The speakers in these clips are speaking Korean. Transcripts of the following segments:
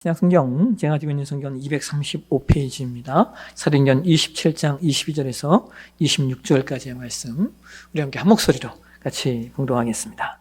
신약성경 제가 가지고 있는 성경은 235페이지입니다. 사도행전 27장 22절에서 26절까지의 말씀 우리 함께 한 목소리로 같이 봉독하겠습니다.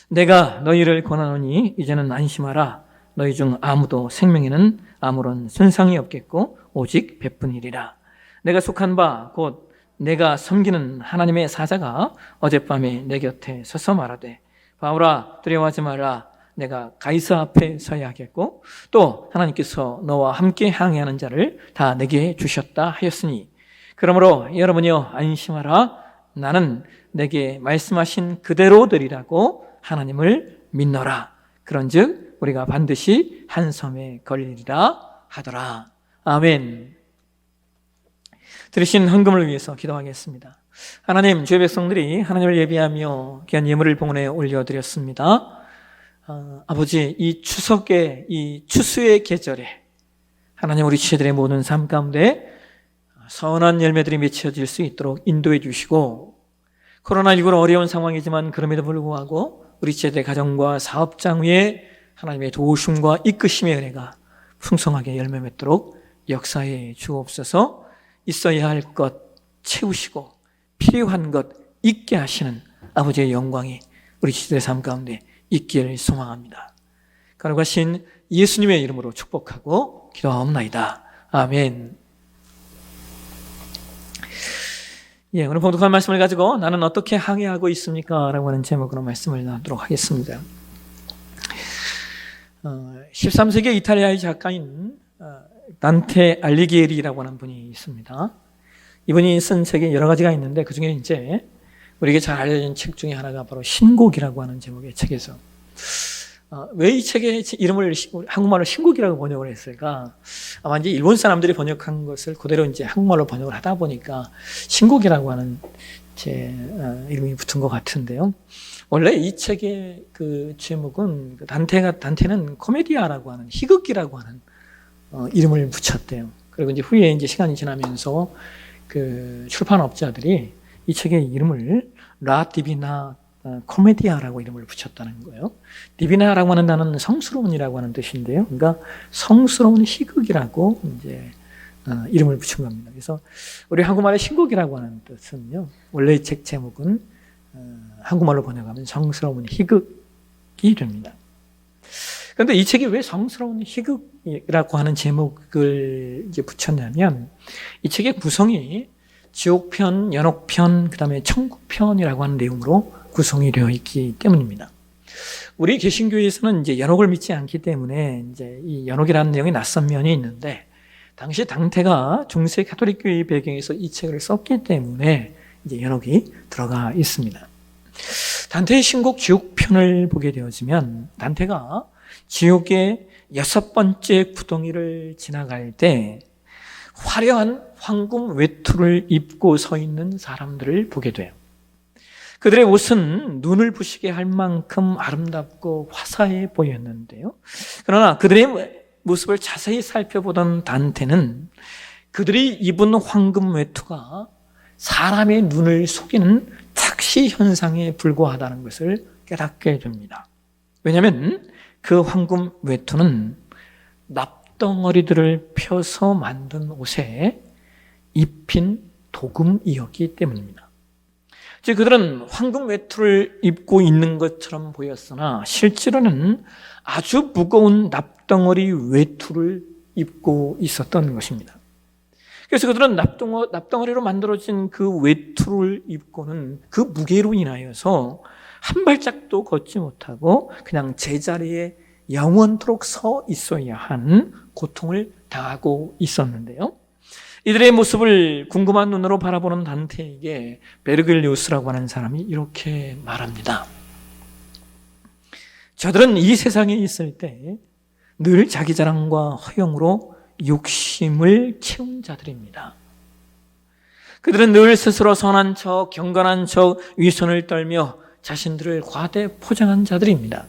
내가 너희를 권하노니 이제는 안심하라. 너희 중 아무도 생명에는 아무런 손상이 없겠고 오직 베뿐이리라. 내가 속한 바 곧 내가 섬기는 하나님의 사자가 어젯밤에 내 곁에 서서 말하되 바울아 두려워하지 말라. 내가 가이사 앞에 서야 하겠고 또 하나님께서 너와 함께 항해하는 자를 다 내게 주셨다 하였으니 그러므로 여러분이여 안심하라. 나는 내게 말씀하신 그대로 되리라고 하나님을 믿노라. 그런즉 우리가 반드시 한 섬에 걸리리라 하더라. 아멘. 들으신 헌금을 위해서 기도하겠습니다. 하나님, 주의 백성들이 하나님을 예비하며 귀한 예물을 봉헌에 올려드렸습니다. 아버지, 이 추석의 이 추수의 계절에 하나님 우리 지체들의 모든 삶 가운데 선한 열매들이 맺혀질 수 있도록 인도해 주시고 코로나19로 어려운 상황이지만 그럼에도 불구하고 우리 지체들의 가정과 사업장 위에 하나님의 도우심과 이끄심의 은혜가 풍성하게 열매 맺도록 역사해 주옵소서. 있어야 할 것 채우시고 필요한 것 있게 하시는 아버지의 영광이 우리 지체들의 삶 가운데 있기를 소망합니다. 거룩하신 예수님의 이름으로 축복하고 기도하옵나이다. 아멘. 오늘 봉독할 말씀을 가지고 나는 어떻게 항해하고 있습니까? 라고 하는 제목으로 말씀을 나누도록 하겠습니다. 13세기 이탈리아의 작가인 단테 알리기에리라고 하는 분이 있습니다. 이분이 쓴 책이 여러 가지가 있는데 그 중에 이제 우리에게 잘 알려진 책 중에 하나가 바로 신곡이라고 하는 제목의 책에서 왜 이 책의 이름을 한국말로 신곡이라고 번역을 했을까? 아마 이제 일본 사람들이 번역한 것을 그대로 이제 한국말로 번역을 하다 보니까 신곡이라고 하는 이름이 붙은 것 같은데요. 원래 이 책의 그 제목은 단테는 코메디아라고 하는 희극이라고 하는 이름을 붙였대요. 그리고 이제 후에 이제 시간이 지나면서 그 출판업자들이 이 책의 이름을 라 디비나 코메디아라고 이름을 붙였다는 거예요. 디비나라고 하는 단어는 성스러운이라고 하는 뜻인데요. 그러니까 성스러운 희극이라고 이제 이름을 붙인 겁니다. 그래서 우리 한국말의 신곡이라고 하는 뜻은요. 원래 이 책 제목은 한국말로 번역하면 성스러운 희극이 됩니다. 그런데 이 책이 왜 성스러운 희극이라고 하는 제목을 이제 붙였냐면 이 책의 구성이 지옥편, 연옥편, 그 다음에 천국편이라고 하는 내용으로 구성이 되어 있기 때문입니다. 우리 개신교에서는 이제 연옥을 믿지 않기 때문에 이제 이 연옥이라는 내용이 낯선 면이 있는데 당시 단테가 중세 가톨릭교의 배경에서 이 책을 썼기 때문에 이제 연옥이 들어가 있습니다. 단테의 신곡 지옥편을 보게 되어지면 단테가 지옥의 6번째 구덩이를 지나갈 때 화려한 황금 외투를 입고 서 있는 사람들을 보게 돼요. 그들의 옷은 눈을 부시게 할 만큼 아름답고 화사해 보였는데요. 그러나 그들의 모습을 자세히 살펴보던 단테는 그들이 입은 황금 외투가 사람의 눈을 속이는 착시 현상에 불과하다는 것을 깨닫게 됩니다. 왜냐하면 그 황금 외투는 납덩어리들을 펴서 만든 옷에 입힌 도금이었기 때문입니다. 즉 그들은 황금 외투를 입고 있는 것처럼 보였으나 실제로는 아주 무거운 납덩어리 외투를 입고 있었던 것입니다. 그래서 그들은 납덩어리로 만들어진 그 외투를 입고는 그 무게로 인하여서 한 발짝도 걷지 못하고 그냥 제자리에 영원토록 서 있어야 하는 고통을 당하고 있었는데요. 이들의 모습을 궁금한 눈으로 바라보는 단테에게 베르글리우스라고 하는 사람이 이렇게 말합니다. 저들은 이 세상에 있을 때 늘 자기 자랑과 허영으로 욕심을 채운 자들입니다. 그들은 늘 스스로 선한 척, 경건한 척, 위선을 떨며 자신들을 과대 포장한 자들입니다.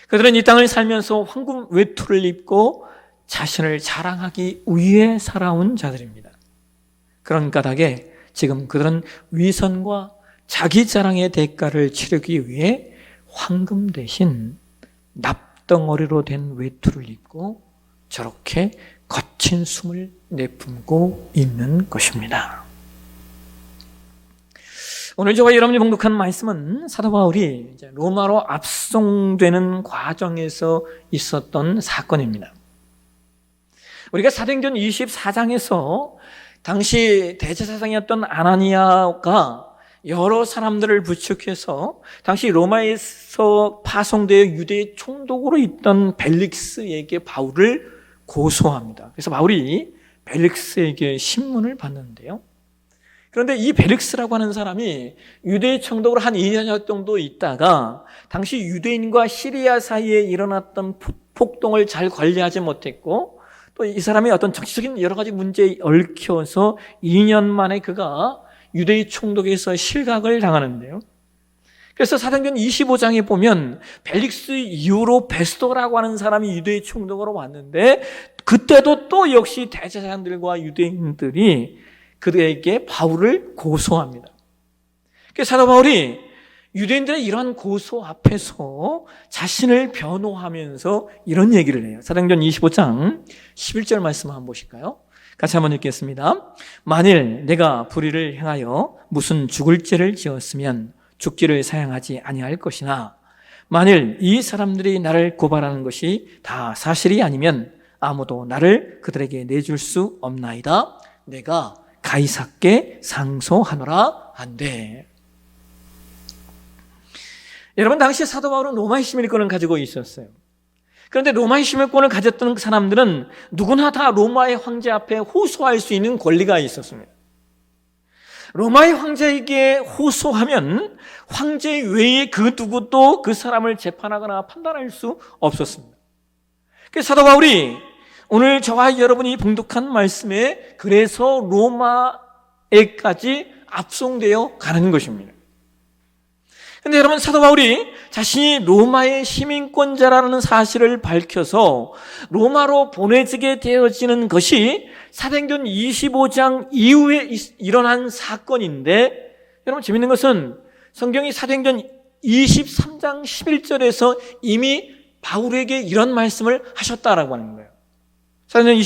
그들은 이 땅을 살면서 황금 외투를 입고 자신을 자랑하기 위해 살아온 자들입니다. 그런 까닭에 지금 그들은 위선과 자기 자랑의 대가를 치르기 위해 황금 대신 흙덩어리로 된 외투를 입고 저렇게 거친 숨을 내뿜고 있는 것입니다. 오늘 저와 여러분이 봉독한 말씀은 사도 바울이 이제 로마로 압송되는 과정에서 있었던 사건입니다. 우리가 사도행전 24장에서 당시 대제사장이었던 아나니아가 여러 사람들을 부축해서 당시 로마에서 파송되어 유대의 총독으로 있던 벨릭스에게 바울을 고소합니다. 그래서 바울이 벨릭스에게 신문을 받는데요. 그런데 이 벨릭스라고 하는 사람이 유대의 총독으로 한 2년여 정도 있다가 당시 유대인과 시리아 사이에 일어났던 폭동을 잘 관리하지 못했고 또 이 사람이 어떤 정치적인 여러 가지 문제에 얽혀서 2년 만에 그가 유대의 총독에서 실각을 당하는데요. 그래서 사도행전 25장에 보면 벨릭스 이후로 베스도라고 하는 사람이 유대의 총독으로 왔는데 그때도 또 역시 대제사장들과 유대인들이 그에게 바울을 고소합니다. 그래서 사도 바울이 유대인들의 이러한 고소 앞에서 자신을 변호하면서 이런 얘기를 해요. 사도행전 25장 11절 말씀 한번 보실까요? 같이 한번 읽겠습니다. 만일 내가 불의를 행하여 무슨 죽을 죄를 지었으면 죽기를 사양하지 아니할 것이나 만일 이 사람들이 나를 고발하는 것이 다 사실이 아니면 아무도 나를 그들에게 내줄 수 없나이다. 내가 가이사께 상소하노라 한대. 여러분, 당시 사도 바울은 로마의 시민권을 가지고 있었어요. 그런데 로마의 시민권을 가졌던 사람들은 누구나 다 로마의 황제 앞에 호소할 수 있는 권리가 있었습니다. 로마의 황제에게 호소하면 황제 외에 그 누구도 그 사람을 재판하거나 판단할 수 없었습니다. 그래서 사도 바울이 오늘 저와 여러분이 봉독한 말씀에 그래서 로마에까지 압송되어 가는 것입니다. 그런데 여러분, 사도 바울이 자신이 로마의 시민권자라는 사실을 밝혀서 로마로 보내지게 되어지는 것이 사도행전 25장 이후에 일어난 사건인데, 여러분 재밌는 것은 성경이 사도행전 23장 11절에서 이미 바울에게 이런 말씀을 하셨다라고 하는 거예요. 사도행전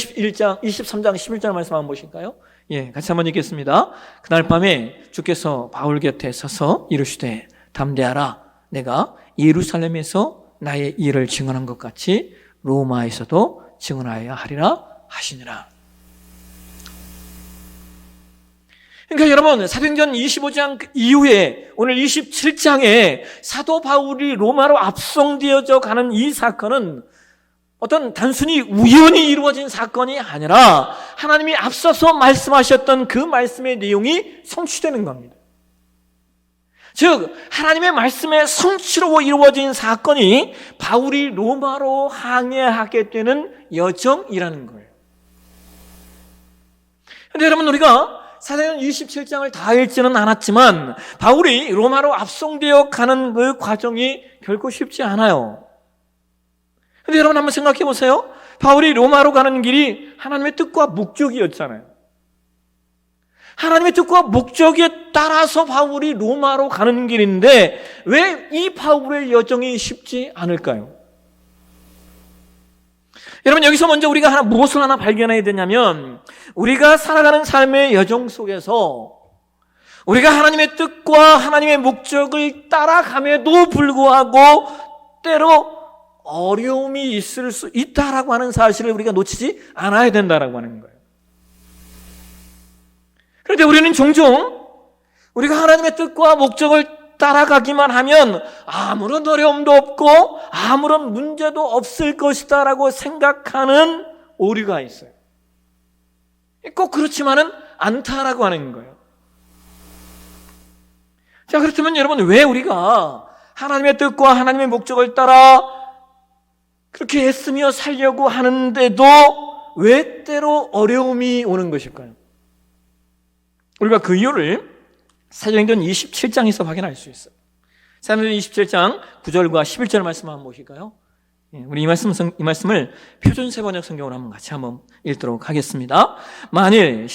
23장 11절 말씀 한번 보실까요? 예, 같이 한번 읽겠습니다. 그날 밤에 주께서 바울 곁에 서서 이르시되 담대하라. 내가 예루살렘에서 나의 일을 증언한 것 같이 로마에서도 증언하여야 하리라 하시니라. 그러니까 여러분, 사도행전 25장 이후에 오늘 27장에 사도 바울이 로마로 압송되어져 가는 이 사건은 어떤 단순히 우연히 이루어진 사건이 아니라 하나님이 앞서서 말씀하셨던 그 말씀의 내용이 성취되는 겁니다. 즉 하나님의 말씀의 성취로 이루어진 사건이 바울이 로마로 항해하게 되는 여정이라는 거예요. 그런데 여러분, 우리가 사도행전 27장을 다 읽지는 않았지만 바울이 로마로 압송되어 가는 그 과정이 결코 쉽지 않아요. 그런데 여러분 한번 생각해 보세요. 바울이 로마로 가는 길이 하나님의 뜻과 목적이었잖아요. 하나님의 뜻과 목적에 따라서 바울이 로마로 가는 길인데 왜 이 바울의 여정이 쉽지 않을까요? 여러분, 여기서 먼저 우리가 무엇을 하나 발견해야 되냐면 우리가 살아가는 삶의 여정 속에서 우리가 하나님의 뜻과 하나님의 목적을 따라감에도 불구하고 때로 어려움이 있을 수 있다라고 하는 사실을 우리가 놓치지 않아야 된다라고 하는 거예요. 그런데 우리는 종종 우리가 하나님의 뜻과 목적을 따라가기만 하면 아무런 어려움도 없고 아무런 문제도 없을 것이다 라고 생각하는 오류가 있어요. 꼭 그렇지만은 않다라고 하는 거예요. 자, 그렇다면 여러분, 왜 우리가 하나님의 뜻과 하나님의 목적을 따라 그렇게 애쓰며 살려고 하는데도 왜 때로 어려움이 오는 것일까요? 우리가 그 이유를 사도행전 27장에서 확인할 수 있어요. 사도행전 27장 9절과 11절 말씀 한번 보실까요? 우리 이 말씀을 표준세 번역 성경으로 한번 읽도록 하겠습니다. 만일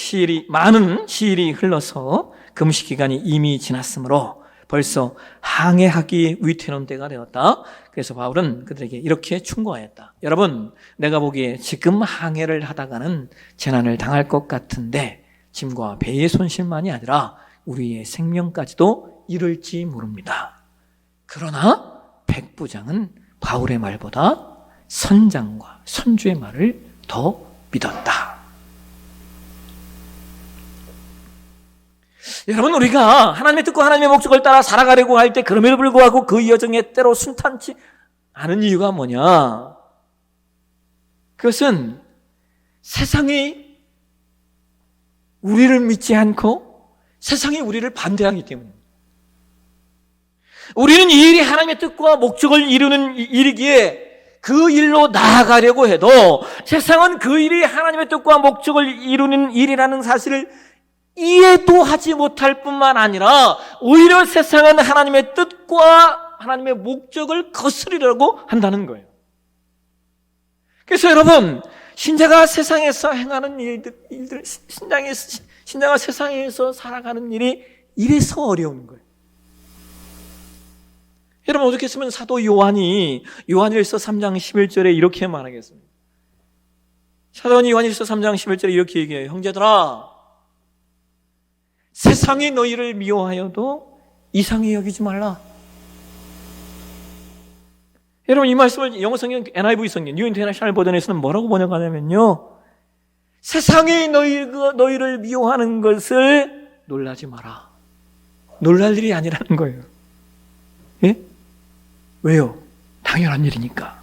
많은 시일이 흘러서 금식 기간이 이미 지났으므로 벌써 항해하기 위태로운 때가 되었다. 그래서 바울은 그들에게 이렇게 충고하였다. 여러분, 내가 보기에 지금 항해를 하다가는 재난을 당할 것 같은데 짐과 배의 손실만이 아니라 우리의 생명까지도 이를지 모릅니다. 그러나 백부장은 바울의 말보다 선장과 선주의 말을 더 믿었다. 여러분, 우리가 하나님의 뜻과 하나님의 목적을 따라 살아가려고 할 때 그럼에도 불구하고 그 여정에 때로 순탄치 않은 이유가 뭐냐? 그것은 세상이 우리를 믿지 않고 세상이 우리를 반대하기 때문입니다. 우리는 이 일이 하나님의 뜻과 목적을 이루는 일이기에 그 일로 나아가려고 해도 세상은 그 일이 하나님의 뜻과 목적을 이루는 일이라는 사실을 이해도 하지 못할 뿐만 아니라 오히려 세상은 하나님의 뜻과 하나님의 목적을 거스르려고 한다는 거예요. 그래서 여러분, 신자가 세상에서 행하는 일들, 신자가 세상에서 살아가는 일이 이래서 어려운 거예요. 여러분, 어떻게 했으면 사도 요한이 요한일서 3장 11절에 이렇게 말하겠습니다. 사도 요한일서 3장 11절에 이렇게 얘기해요. 형제들아, 세상이 너희를 미워하여도 이상히 여기지 말라. 여러분, 이 말씀을 영어 성경 NIV 성경 뉴 인터내셔널 버전에서는 뭐라고 번역하냐면요, 세상이 너희를 미워하는 것을 놀라지 마라. 놀랄 일이 아니라는 거예요. 예? 왜요? 당연한 일이니까.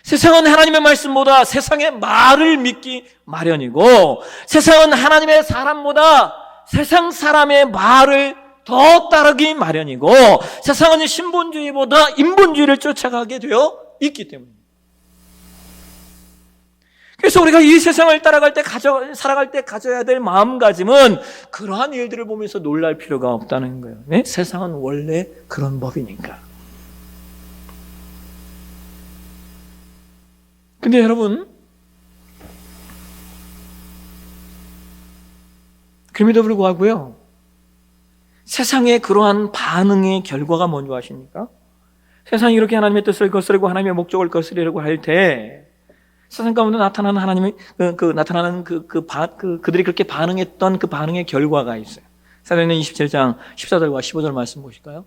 세상은 하나님의 말씀보다 세상의 말을 믿기 마련이고, 세상은 하나님의 사람보다 세상 사람의 말을 더 따르기 마련이고, 세상은 신본주의보다 인본주의를 쫓아가게 되어 있기 때문입니다. 그래서 우리가 이 세상을 살아갈 때 가져야 될 마음가짐은 그러한 일들을 보면서 놀랄 필요가 없다는 거예요. 네? 세상은 원래 그런 법이니까. 근데 여러분, 그럼에도 불구하고요, 세상의 그러한 반응의 결과가 뭔지 아십니까? 세상이 이렇게 하나님의 뜻을 거스르고 하나님의 목적을 거스르려고 할 때 세상 가운데 나타나는 하나님의 그들이 그렇게 반응했던 그 반응의 결과가 있어요. 사도행전 27장 14절과 15절 말씀 보실까요?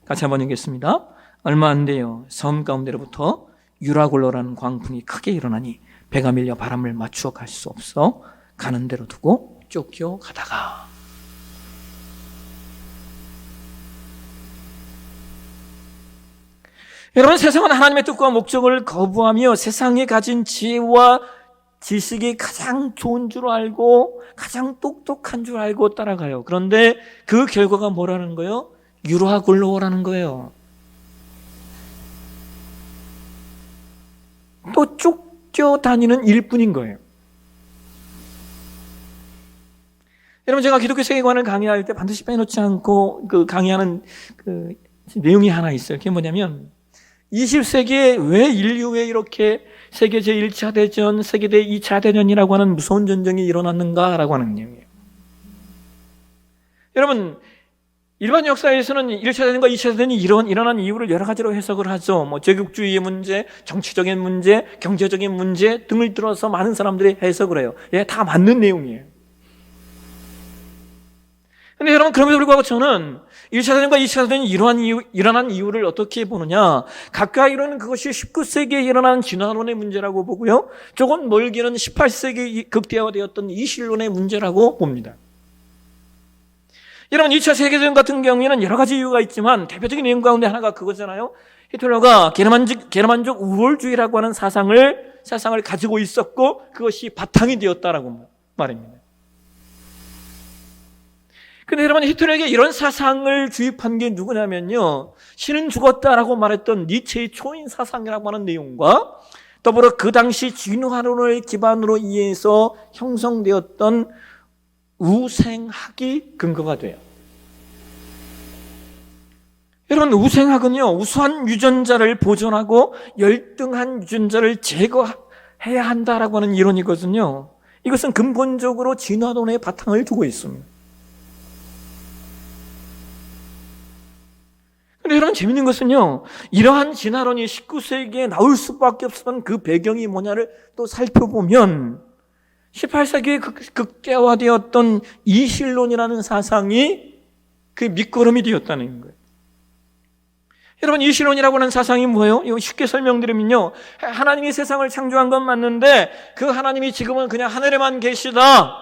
같이 한번 읽겠습니다. 얼마 안 돼요. 섬 가운데로부터 유라굴로라는 광풍이 크게 일어나니 배가 밀려 바람을 맞추어 갈 수 없어 가는 대로 두고 쫓겨 가다가. 여러분, 세상은 하나님의 뜻과 목적을 거부하며 세상이 가진 지혜와 지식이 가장 좋은 줄 알고 가장 똑똑한 줄 알고 따라가요. 그런데 그 결과가 뭐라는 거예요? 유라굴로라는 거예요. 또 쫓겨다니는 일뿐인 거예요. 여러분, 제가 기독교 세계관을 강의할 때 반드시 빼놓지 않고 강의하는 내용이 하나 있어요. 그게 뭐냐면 20세기에 왜 인류에 이렇게 세계 제1차 대전, 세계 제2차 대전이라고 하는 무서운 전쟁이 일어났는가라고 하는 내용이에요. 여러분, 일반 역사에서는 1차 대전과 2차 대전이 일어난 이유를 여러 가지로 해석을 하죠. 제국주의의 문제, 정치적인 문제, 경제적인 문제 등을 들어서 많은 사람들이 해석을 해요. 예, 다 맞는 내용이에요. 근데 여러분, 그럼에도 불구하고 저는 1차 대전과 2차 대전이 일어난 이유를 어떻게 보느냐, 가까이로는 그것이 19세기에 일어난 진화론의 문제라고 보고요, 조금 멀게는 18세기 극대화되었던 이실론의 문제라고 봅니다. 여러분, 2차 세계대전 같은 경우에는 여러 가지 이유가 있지만 대표적인 이유 가운데 하나가 그거잖아요. 히틀러가 게르만족 우월주의라고 하는 사상을 가지고 있었고 그것이 바탕이 되었다라고 말입니다. 근데 여러분, 히틀러에게 이런 사상을 주입한 게 누구냐면요, 신은 죽었다라고 말했던 니체의 초인 사상이라고 하는 내용과 더불어 그 당시 진화론을 기반으로 이해해서 형성되었던 우생학이 근거가 돼요. 여러분, 우생학은요, 우수한 유전자를 보존하고 열등한 유전자를 제거해야 한다라고 하는 이론이거든요. 이것은 근본적으로 진화론의 바탕을 두고 있습니다. 근데 여러분 재밌는 것은요, 이러한 진화론이 19세기에 나올 수밖에 없었던 그 배경이 뭐냐를 또 살펴보면 18세기에 극대화되었던 이실론이라는 사상이 그 밑거름이 되었다는 거예요. 여러분, 이실론이라고 하는 사상이 뭐예요? 이거 쉽게 설명드리면요, 하나님이 세상을 창조한 건 맞는데 그 하나님이 지금은 그냥 하늘에만 계시다,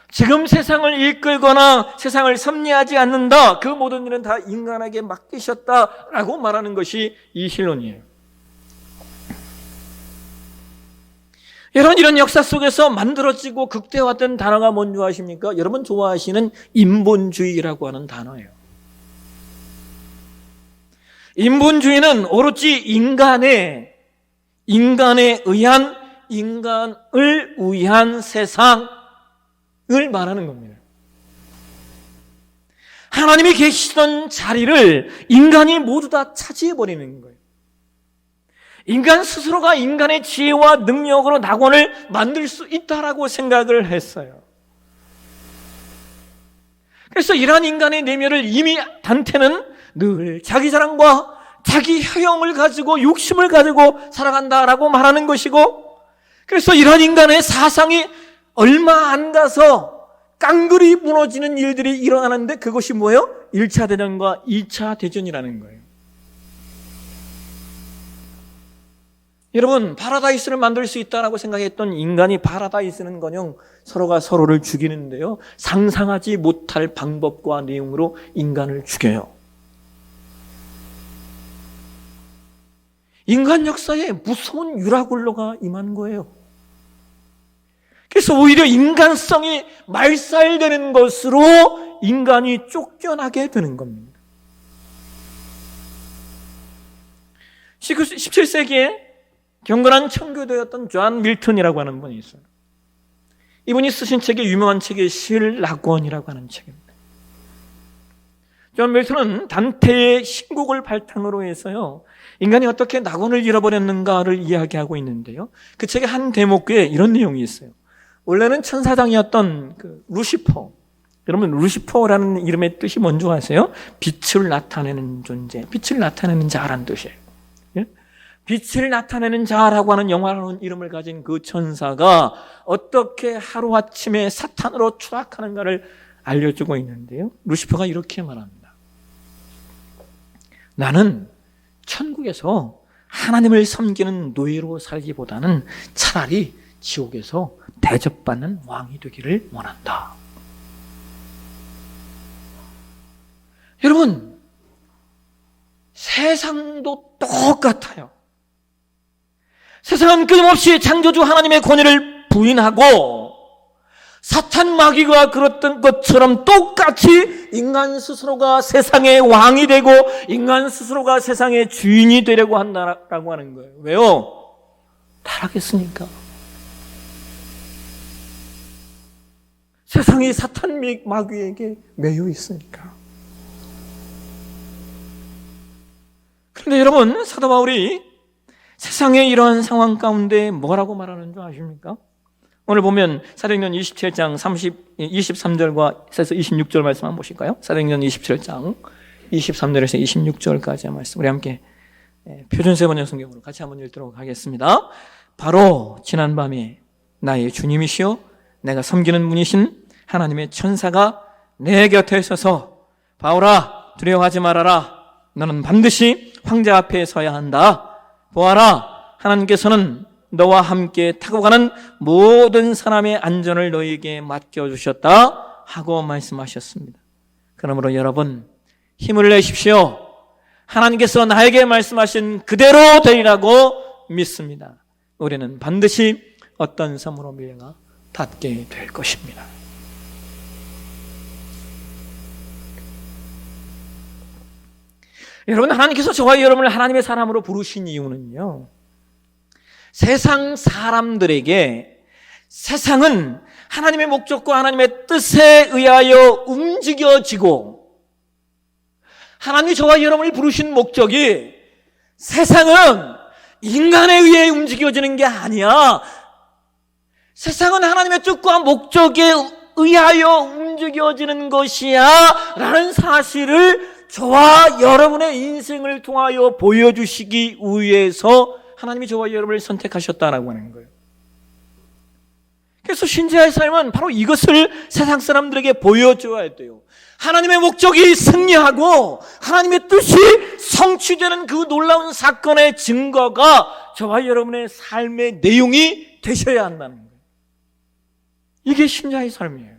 지금 세상을 이끌거나 세상을 섭리하지 않는다, 그 모든 일은 다 인간에게 맡기셨다라고 말하는 것이 이실론이에요. 여러분, 이런 역사 속에서 만들어지고 극대화된 단어가 뭔지 아십니까? 여러분 좋아하시는 인본주의라고 하는 단어예요. 인본주의는 오로지 인간에 의한, 인간을 위한 세상을 말하는 겁니다. 하나님이 계시던 자리를 인간이 모두 다 차지해버리는 거예요. 인간 스스로가 인간의 지혜와 능력으로 낙원을 만들 수 있다라고 생각을 했어요. 그래서 이러한 인간의 내면을 이미 단테는 늘 자기 자랑과 자기 효용을 가지고 욕심을 가지고 살아간다라고 말하는 것이고, 그래서 이러한 인간의 사상이 얼마 안 가서 깡그리 무너지는 일들이 일어나는데 그것이 뭐예요? 1차 대전과 2차 대전이라는 거예요. 여러분, 파라다이스를 만들 수 있다라고 생각했던 인간이 파라다이스는커녕 서로가 서로를 죽이는데요, 상상하지 못할 방법과 내용으로 인간을 죽여요. 인간 역사에 무서운 유라굴로가 임한 거예요. 그래서 오히려 인간성이 말살되는 것으로 인간이 쫓겨나게 되는 겁니다. 17세기에 경건한 청교도였던 존 밀턴이라고 하는 분이 있어요. 이분이 쓰신 책이 유명한 책이 실낙원이라고 하는 책입니다. 존 밀턴은 단테의 신곡을 바탕으로 해서요, 인간이 어떻게 낙원을 잃어버렸는가를 이야기하고 있는데요, 그 책의 한 대목에 이런 내용이 있어요. 원래는 천사장이었던 그 루시퍼, 여러분 루시퍼라는 이름의 뜻이 뭔지 아세요? 빛을 나타내는 존재, 빛을 나타내는 자라는 뜻이에요. 빛을 나타내는 자라고 하는 영화로운 이름을 가진 그 천사가 어떻게 하루아침에 사탄으로 추락하는가를 알려주고 있는데요, 루시퍼가 이렇게 말합니다. 나는 천국에서 하나님을 섬기는 노예로 살기보다는 차라리 지옥에서 대접받는 왕이 되기를 원한다. 여러분, 세상도 똑같아요. 세상은 끊임없이 창조주 하나님의 권위를 부인하고 사탄 마귀가 그랬던 것처럼 똑같이 인간 스스로가 세상의 왕이 되고 인간 스스로가 세상의 주인이 되려고 한다라고 하는 거예요. 왜요? 타락했으니까. 세상이 사탄 마귀에게 매여 있으니까. 그런데 여러분, 사도 바울이 세상의 이러한 상황 가운데 뭐라고 말하는 줄 아십니까? 오늘 보면 사도행전 27장 23절과 26절 말씀 한번 보실까요? 사도행전 27장 23절에서 26절까지의 말씀, 우리 함께 표준세 번역 성경으로 같이 한번 읽도록 하겠습니다. 바로 지난밤에 나의 주님이시여 내가 섬기는 분이신 하나님의 천사가 내 곁에 서서 바울아 두려워하지 말아라, 너는 반드시 황제 앞에 서야 한다. 보아라, 하나님께서는 너와 함께 타고 가는 모든 사람의 안전을 너에게 맡겨주셨다 하고 말씀하셨습니다. 그러므로 여러분, 힘을 내십시오. 하나님께서 나에게 말씀하신 그대로 되리라고 믿습니다. 우리는 반드시 어떤 섬으로 밀려가 닿게 될 것입니다. 여러분, 하나님께서 저와 여러분을 하나님의 사람으로 부르신 이유는요, 세상 사람들에게 세상은 하나님의 목적과 하나님의 뜻에 의하여 움직여지고, 하나님이 저와 여러분을 부르신 목적이 세상은 인간에 의해 움직여지는 게 아니야. 세상은 하나님의 뜻과 목적에 의하여 움직여지는 것이야 라는 사실을 저와 여러분의 인생을 통하여 보여주시기 위해서 하나님이 저와 여러분을 선택하셨다라고 하는 거예요. 그래서 신자의 삶은 바로 이것을 세상 사람들에게 보여줘야 돼요. 하나님의 목적이 승리하고 하나님의 뜻이 성취되는 그 놀라운 사건의 증거가 저와 여러분의 삶의 내용이 되셔야 한다는 거예요. 이게 신자의 삶이에요.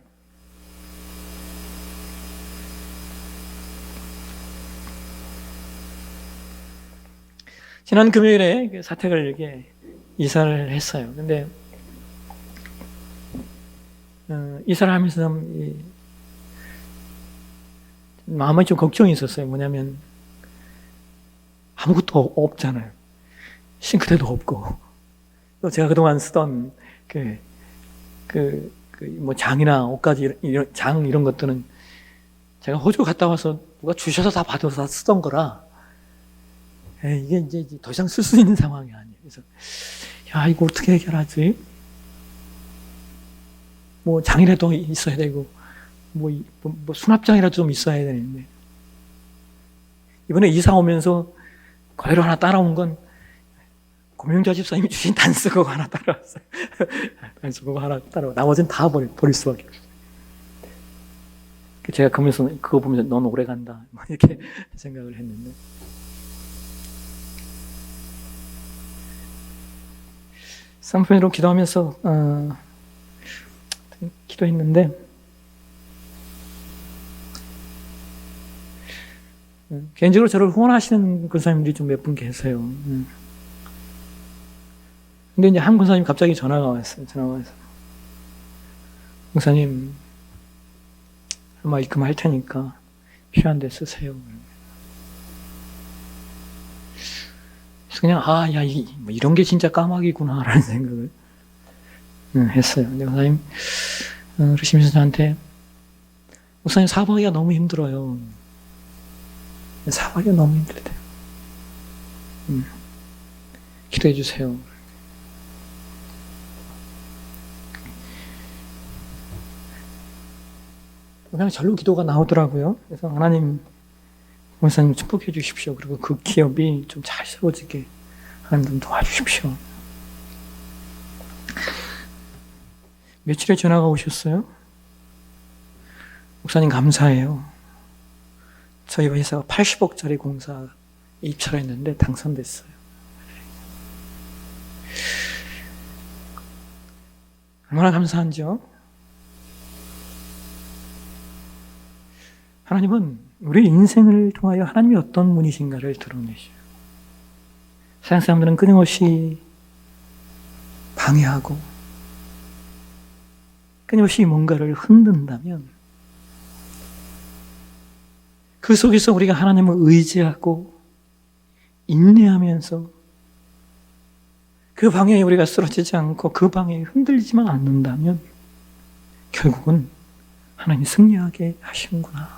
지난 금요일에 사택을 이렇게 이사를 했어요. 근데 이사를 하면서 마음에 좀 걱정이 있었어요. 뭐냐면 아무것도 없잖아요. 싱크대도 없고, 또 제가 그동안 쓰던 뭐 장이나 옷가지 이런 것들은 제가 호주 갔다 와서 누가 주셔서 다 받아서 쓰던 거라 이게 이제 더 이상 쓸 수 있는 상황이 아니에요. 그래서 야, 이거 어떻게 해결하지? 뭐 장이라도 있어야 되고 뭐 수납장이라도 좀 있어야 되는데, 이번에 이사 오면서 그대로 하나 따라온 건 고명자 집사님이 주신 단쓰고 하나 따라왔어요. 단쓰고 하나 따라와. 나머지는 다 버릴 수밖에 없어요. 제가 그거 보면서 넌 오래 간다 이렇게 생각을 했는데, 쌍편으로 기도하면서 기도했는데 개인적으로 저를 후원하시는 권사님들이 좀 몇 분 계세요. 근데 이제 한 권사님 갑자기 전화가 왔어요. 권사님, 얼마 입금할 테니까 필요한 데 쓰세요. 그래서 그냥 야, 이런 게 진짜 까마귀구나라는 생각을 했어요. 근데 권사님 그러시면서 저한테, 목사님 사박이가 너무 힘들어요. 사박이가 너무 힘들대요. 기도해 주세요. 그냥 절로 기도가 나오더라고요. 그래서 하나님, 목사님 축복해 주십시오. 그리고 그 기업이 좀 잘 세워지게 하나님 좀 도와주십시오. 며칠에 전화가 오셨어요. 목사님 감사해요. 저희 회사가 80억짜리 공사 입찰을 했는데 당선됐어요. 얼마나 감사한지요? 하나님은 우리 인생을 통하여 하나님이 어떤 분이신가를 드러내셔요. 세상 사람들은 끊임없이 방해하고 끊임없이 뭔가를 흔든다면, 그 속에서 우리가 하나님을 의지하고 인내하면서 그 방향에 우리가 쓰러지지 않고 그 방향에 흔들리지만 않는다면 결국은 하나님이 승리하게 하시는구나.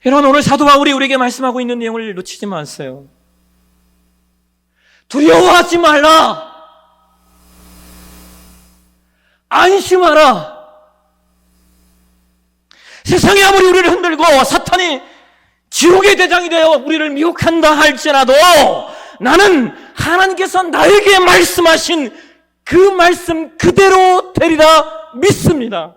여러분, 오늘 사도 바울이 우리에게 말씀하고 있는 내용을 놓치지 마세요. 두려워하지 말라. 안심하라. 세상이 아무리 우리를 흔들고 사탄이 지옥의 대장이 되어 우리를 미혹한다 할지라도 나는 하나님께서 나에게 말씀하신 그 말씀 그대로 되리라 믿습니다.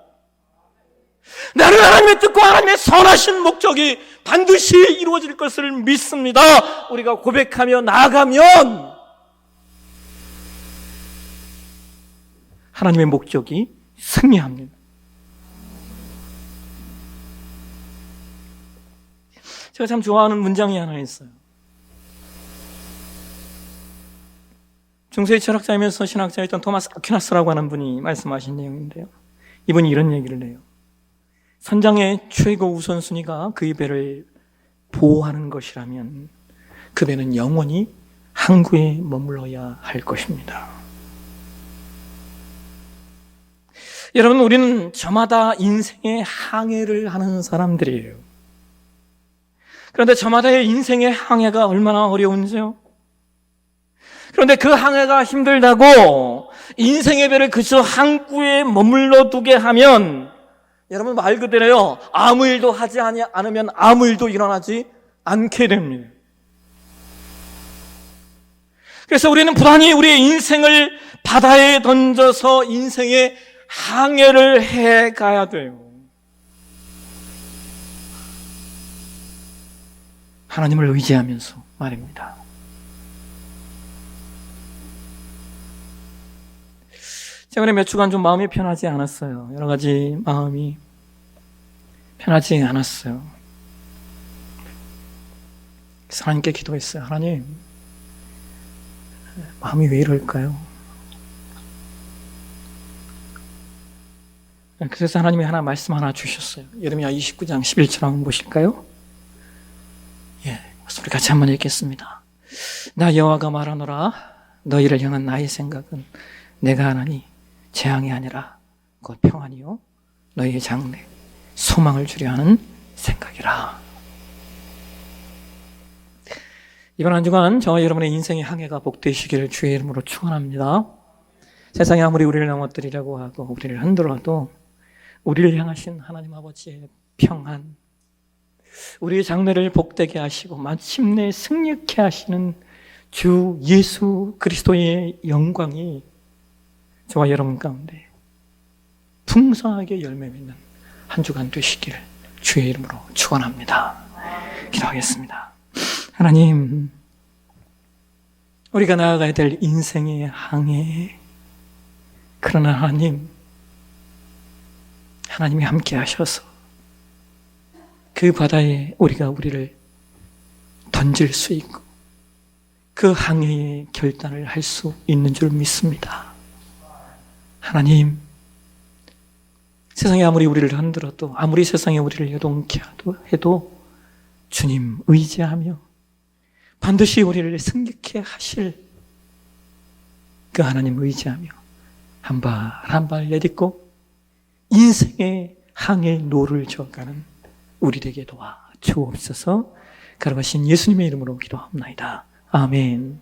나는 하나님의 뜻과 하나님의 선하신 목적이 반드시 이루어질 것을 믿습니다. 우리가 고백하며 나아가면 하나님의 목적이 승리합니다. 제가 참 좋아하는 문장이 하나 있어요. 중세의 철학자이면서 신학자였던 토마스 아퀴나스라고 하는 분이 말씀하신 내용인데요. 이분이 이런 얘기를 해요. 선장의 최고 우선순위가 그의 배를 보호하는 것이라면 그 배는 영원히 항구에 머물러야 할 것입니다. 여러분, 우리는 저마다 인생의 항해를 하는 사람들이에요. 그런데 저마다의 인생의 항해가 얼마나 어려운지요? 그런데 그 항해가 힘들다고 인생의 배를 그저 항구에 머물러 두게 하면 여러분 말 그대로요, 아무 일도 하지 않으면 아무 일도 일어나지 않게 됩니다. 그래서 우리는 부단히 우리의 인생을 바다에 던져서 인생의 항해를 해가야 돼요. 하나님을 의지하면서 말입니다. 최근에 몇 주간 좀 마음이 편하지 않았어요. 여러 가지 마음이 편하지 않았어요. 그래서 하나님께 기도했어요. 하나님, 마음이 왜 이럴까요? 그래서 하나님이 말씀 하나 주셨어요. 예레미야 29장 11절 한번 보실까요? 우리 같이 한번 읽겠습니다. 나 여호와가 말하노라, 너희를 향한 나의 생각은 내가 하나니 재앙이 아니라 곧 평안이요 너희의 장래 소망을 주려 하는 생각이라. 이번 한 주간 저와 여러분의 인생의 항해가 복되시기를 주의 이름으로 축원합니다. 세상이 아무리 우리를 넘어뜨리려고 하고 우리를 흔들어도 우리를 향하신 하나님 아버지의 평안, 우리의 장래를 복되게 하시고 마침내 승리케 하시는 주 예수 그리스도의 영광이 저와 여러분 가운데 풍성하게 열매 맺는 한 주간 되시기를 주의 이름으로 축원합니다. 기도하겠습니다. 하나님, 우리가 나아가야 될 인생의 항해, 그러나 하나님이 함께 하셔서 그 바다에 우리를 던질 수 있고 그 항해의 결단을 할 수 있는 줄 믿습니다. 하나님, 세상이 아무리 우리를 흔들어도, 아무리 세상이 우리를 요동케 해도 주님 의지하며 반드시 우리를 승리케 하실 그 하나님 의지하며 한 발 한 발 내딛고 인생의 항해 노를 저어가는 우리 되게 도와 주옵소서. 걸어가신 예수님의 이름으로 기도합니다. 아멘.